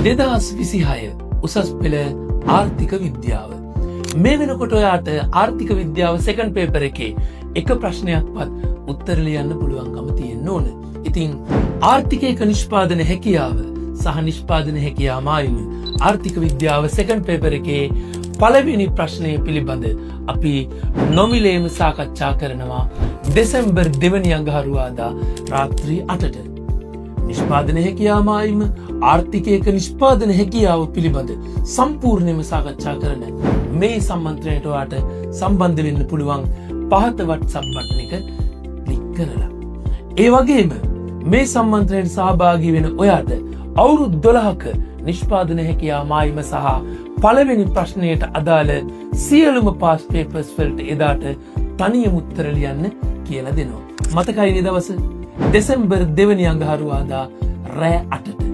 2026 උසස් පෙළ ආර්ථික විද්‍යාව. මේ වෙනකොට ඔයාට ආර්ථික විද්‍යාව සෙකන්ඩ් පේපර් එකේ එක ප්‍රශ්නයක්වත් උත්තර ලියන්න පුළුවන්කම තියෙන්න ඕන. ඉතින් ආර්ථිකයක නිෂ්පාදන හැකියාව සහ නිෂ්පාදන හැකියාව මායිම ආර්ථික විද්‍යාව සෙකන්ඩ් පේපර් එකේ පළවෙනි ප්‍රශ්නය පිළිබඳ අපි නොමිලේම සාකච්ඡා කරනවා දෙසැම්බර් 2 වෙනි අඟහරුවාදා රාත්‍රී 8ට. නිෂ්පාදන හැකියාව මායිම ආර්ථිකයක නිෂ්පාදන හැකියාව පිළිබඳ සම්පූර්ණයෙන්ම සාකච්ඡා කරන මේ සම්මන්ත්‍රණයට ඔයාට සම්බන්ධ වෙන්න පුළුවන් පහත WhatsApp බටන් එක ක්ලික් කරලා. ඒ වගේම මේ සම්මන්ත්‍රණයට සහභාගී වෙන ඔයාට අවුරුදු 12ක නිෂ්පාදන හැකියාව මායිම සහ පළවෙනි ප්‍රශ්නයට අදාළ සියලුම පාස් පේපර්ස් වලට එදාට තනියම උත්තර ලියන්න කියලා දෙනවා. මතකයි නේද දවස? දෙසැම්බර් 2 වෙනි අඟහරුවාදා රෑ 8ට.